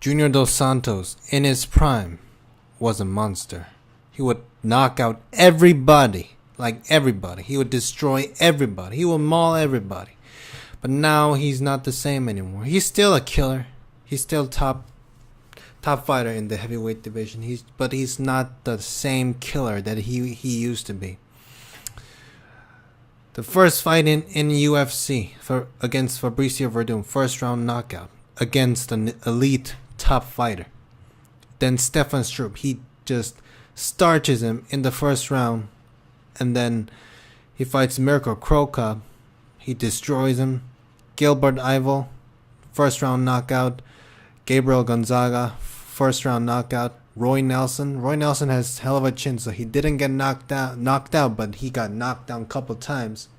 Junior Dos Santos, in his prime, was a monster. He would knock out everybody. Like everybody. He would destroy everybody. He would maul everybody. But now he's not the same anymore. He's still a killer. He's still top fighter in the heavyweight division. But he's not the same killer that he used to be. The first fight in UFC against Fabricio Verdun, first round knockout against an elite top fighter. Then Stefan Struve, he just starches him in the first round, and then he fights Mirko Cro Cop. He destroys him. Gilbert Yvel, first round knockout. Gabriel Gonzaga, first round knockout. Roy Nelson has hell of a chin, so he didn't get knocked out, but he got knocked down a couple times,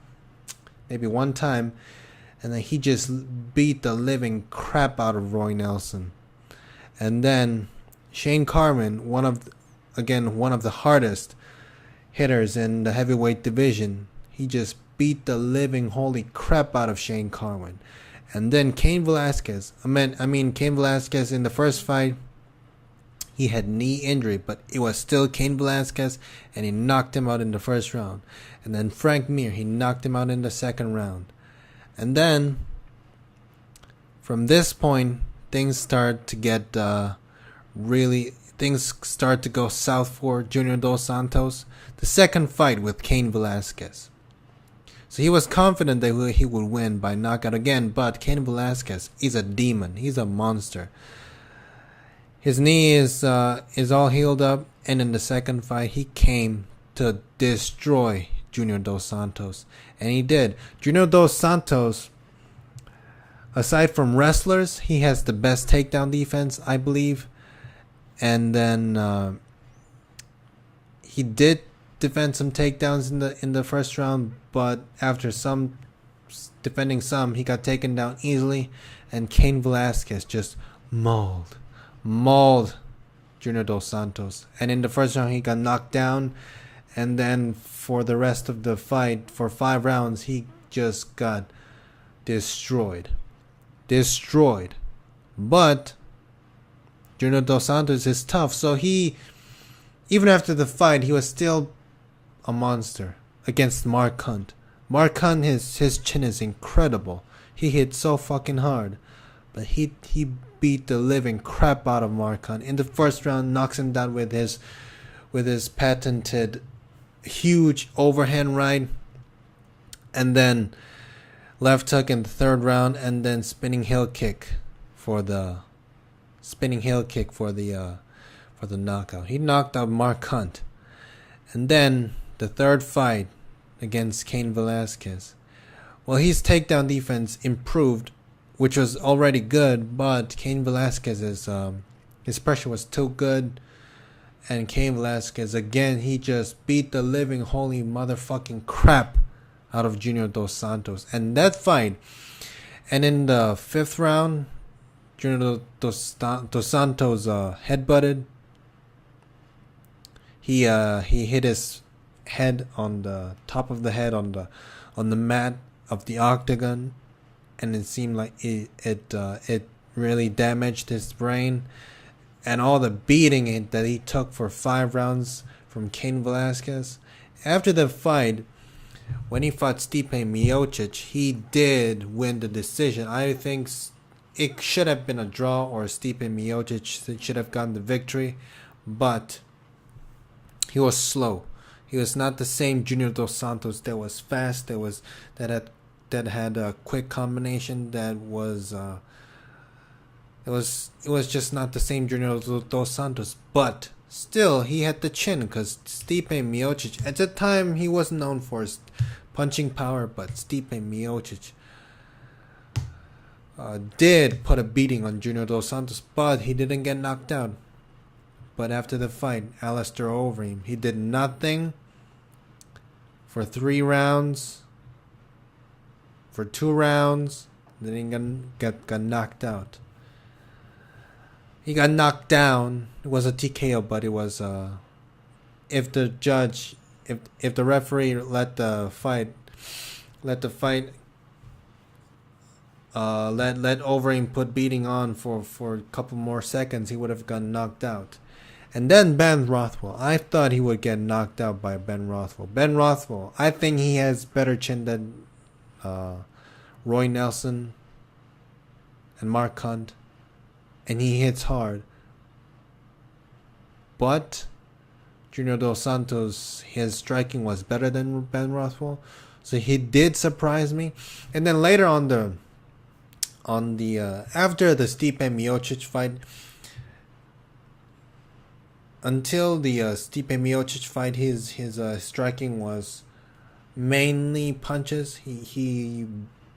maybe one time, and then he just beat the living crap out of Roy Nelson. And then Shane Carwin, one of the hardest hitters in the heavyweight division, he just beat the living holy crap out of Shane Carwin. And then Cain Velasquez, Cain Velasquez in the first fight, he had knee injury, but it was still Cain Velasquez, and he knocked him out in the first round. And then Frank Mir, he knocked him out in the second round. And then, from this point, things start to get things start to go south for Junior Dos Santos. The second fight with Cain Velasquez. So he was confident that he would win by knockout again, but Cain Velasquez is a demon. He's a monster. His knee is all healed up, and in the second fight, he came to destroy Junior Dos Santos. And he did. Junior Dos Santos, aside from wrestlers, he has the best takedown defense, I believe. And then he did defend some takedowns in the first round, but after defending some, he got taken down easily, and Cain Velasquez just mauled Junior Dos Santos. And in the first round, he got knocked down, and then for the rest of the fight, for 5 rounds, he just got destroyed. But Junior Dos Santos is tough, so even after the fight, he was still a monster against Mark Hunt. Mark Hunt, his chin is incredible. He hit so fucking hard, but he beat the living crap out of Mark Hunt in the first round. Knocks him down with his patented huge overhand right, and then left hook in the third round, and then spinning heel kick for the knockout. He knocked out Mark Hunt. And then the third fight against Cain Velasquez. Well, his takedown defense improved, which was already good, but Cain Velasquez's his pressure was too good. And Cain Velasquez, again, he just beat the living holy motherfucking crap out of Junior Dos Santos. And that fight, and in the 5th round, Junior Dos Santos headbutted. He hit his head on the top of the head on the mat of the octagon, and it seemed like it really damaged his brain. And all the beating that he took for 5 rounds from Cain Velasquez. After the fight, when he fought Stipe Miocic, he did win the decision. I think it should have been a draw, or Stipe Miocic should have gotten the victory, but he was slow. He was not the same Junior Dos Santos that was fast, that had a quick combination, it was just not the same Junior Dos Santos. But still, he had the chin, because Stipe Miocic, at the time, he wasn't known for his punching power, but Stipe Miocic did put a beating on Junior Dos Santos, but he didn't get knocked out. But after the fight, Alistair Overeem, he did nothing for 3 rounds, for 2 rounds, then he got knocked out. He got knocked down. It was a TKO, but it was if the referee let the fight let Overeem put beating on for a couple more seconds, he would have gotten knocked out. And then Ben Rothwell. I thought he would get knocked out by Ben Rothwell. Ben Rothwell, I think he has better chin than Roy Nelson and Mark Hunt. And he hits hard. But Junior Dos Santos, his striking was better than Ben Rothwell. So he did surprise me. And then later on the after the Stipe Miocic fight, until the Stipe Miocic fight, his striking was mainly punches. He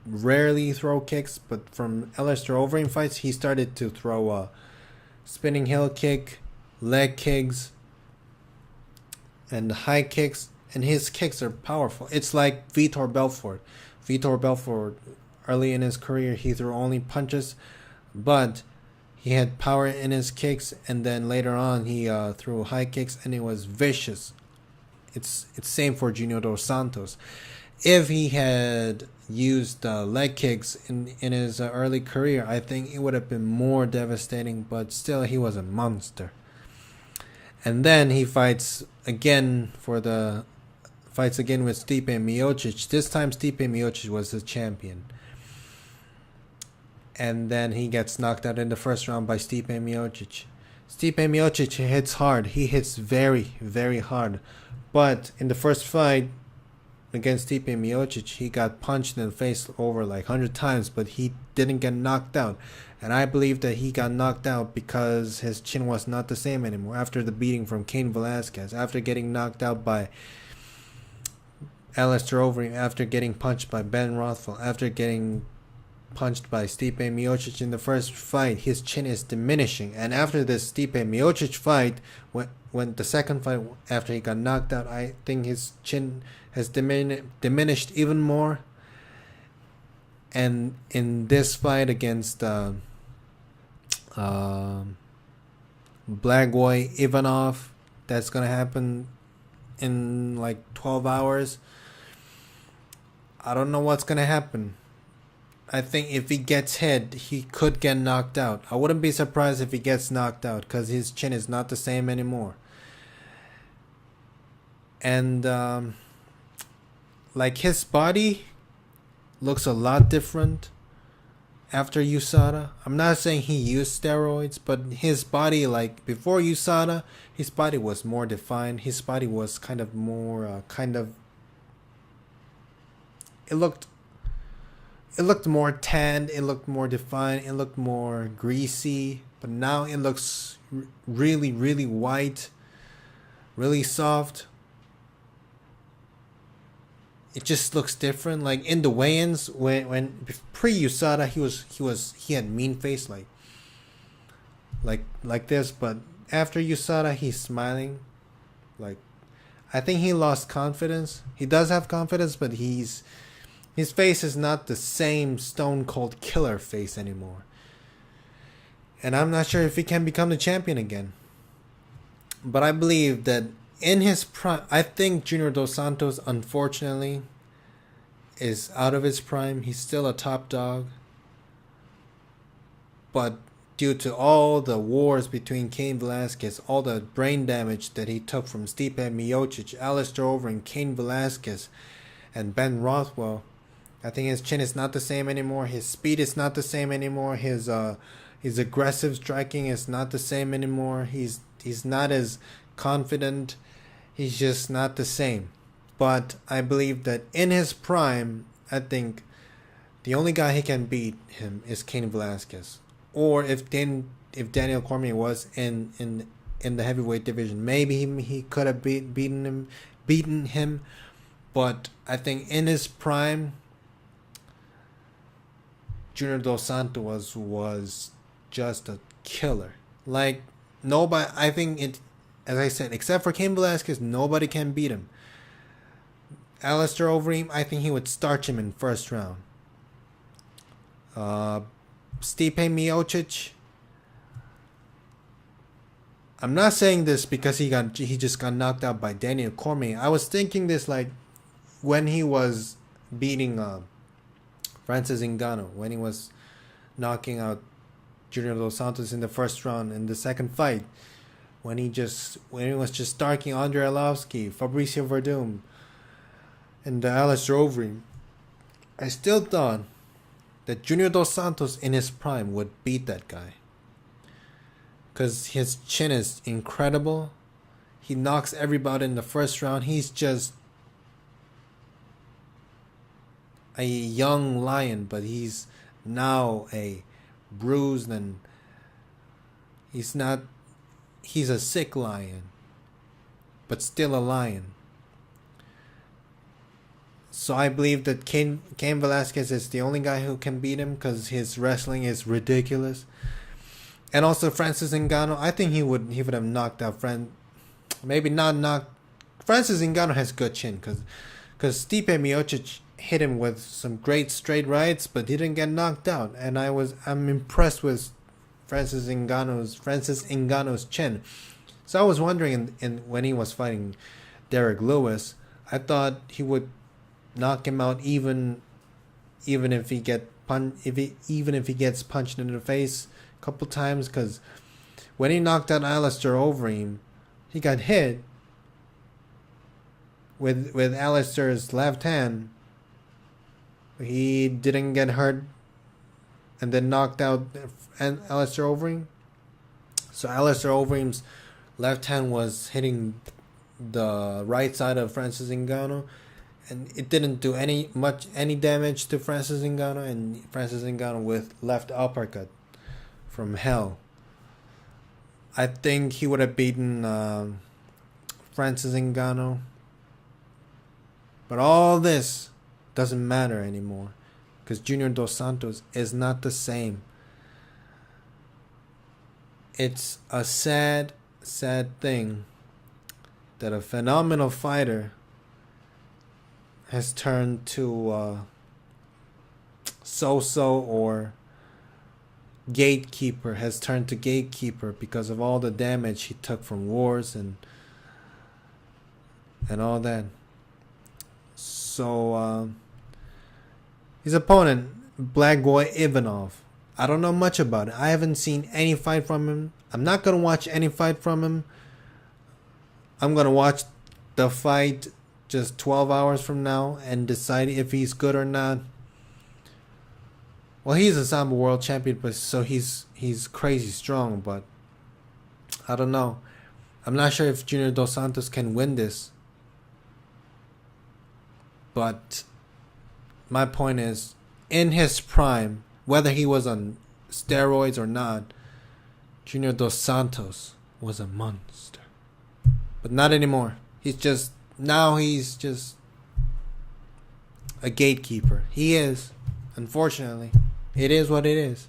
rarely throw kicks, but from Alistair Overeem fights, he started to throw a spinning heel kick, leg kicks, and high kicks, and his kicks are powerful. It's like Vitor Belfort. Vitor Belfort, early in his career, he threw only punches, but he had power in his kicks, and then later on he threw high kicks, and it was vicious. It's same for Junior Dos Santos. If he had used leg kicks in his early career, I think it would have been more devastating, but still he was a monster. And then he fights again with Stipe Miocic. This time Stipe Miocic was the champion. And then he gets knocked out in the first round by Stipe Miocic. Stipe Miocic hits hard. He hits very, very hard. But in the first fight against Stipe Miocic, he got punched in the face over like 100 times, but he didn't get knocked out. And I believe that he got knocked out because his chin was not the same anymore after the beating from Cain Velasquez, after getting knocked out by Alistair Overeem, after getting punched by Ben Rothwell, after getting punched by Stipe Miocic in the first fight. His chin is diminishing. And after this Stipe Miocic fight, when the second fight after he got knocked out, I think his chin has diminished even more. And in this fight against Blagoy Ivanov, that's gonna happen in like 12 hours. I don't know what's gonna happen. I think if he gets hit, he could get knocked out. I wouldn't be surprised if he gets knocked out because his chin is not the same anymore. And like his body looks a lot different after USADA. I'm not saying he used steroids, but his body, like before USADA, his body was more defined. His body was kind of more it looked more tanned, it looked more defined, it looked more greasy, but now it looks really, really white, really soft. It just looks different. Like in the weigh-ins, when pre-USADA, he had mean face like this, but after USADA, he's smiling. Like, I think he lost confidence. He does have confidence, but his face is not the same stone cold killer face anymore. And I'm not sure if he can become the champion again. But I believe that in his prime, I think Junior Dos Santos, unfortunately, is out of his prime. He's still a top dog. But due to all the wars between Cain Velasquez, all the brain damage that he took from Stipe Miocic, Alistair Overeem, Cain Velasquez, and Ben Rothwell, I think his chin is not the same anymore. His speed is not the same anymore. His aggressive striking is not the same anymore. He's not as confident. He's just not the same. But I believe that in his prime, I think the only guy he can beat him is Cain Velasquez. Or if Daniel Cormier was in the heavyweight division, maybe he could have beaten him. But I think in his prime, Junior Dos Santos was just a killer. Like nobody, I think it, as I said, except for Cain Velasquez, nobody can beat him. Alistair Overeem, I think he would starch him in first round. Stipe Miocic, I'm not saying this because he just got knocked out by Daniel Cormier. I was thinking this like when he was beating Francis Ngannou, when he was knocking out Junior Dos Santos in the first round in the second fight, when he was just starking Andrei Arlovski, Fabricio Verdum, and Alistair Overeem, I still thought that Junior Dos Santos in his prime would beat that guy. Because his chin is incredible. He knocks everybody in the first round. He's just a young lion, but he's now a bruised and he's a sick lion, but still a lion. So I believe that Cain Velasquez is the only guy who can beat him because his wrestling is ridiculous. And also Francis Ngannou, I think he would have knocked out maybe not knocked. Francis Ngannou has good chin because Stipe Miocic hit him with some great straight rights, but he didn't get knocked out. And I'm impressed with Francis Ngannou's chin. So I was wondering when he was fighting Derek Lewis, I thought he would knock him out even if he gets punched in the face a couple times, because when he knocked out Alistair Overeem, he got hit with Alistair's left hand. He didn't get hurt and then knocked out Alistair Overeem. So Alistair Overeem's left hand was hitting the right side of Francis Ngannou, and it didn't do any damage to Francis Ngannou, and Francis Ngannou with left uppercut from hell. I think he would have beaten Francis Ngannou. But all this doesn't matter anymore because Junior Dos Santos is not the same. It's a sad, sad thing that a phenomenal fighter has turned to so-so or gatekeeper, has turned to gatekeeper because of all the damage he took from wars and all that. So his opponent, Blagoy Ivanov, I don't know much about it. I haven't seen any fight from him. I'm not going to watch any fight from him. I'm going to watch the fight just 12 hours from now and decide if he's good or not. Well, he's a Sambo world champion, but so he's crazy strong, but I don't know. I'm not sure if Junior Dos Santos can win this. But my point is, in his prime, whether he was on steroids or not, Junior Dos Santos was a monster. But not anymore. He's just a gatekeeper. He is, unfortunately. It is what it is.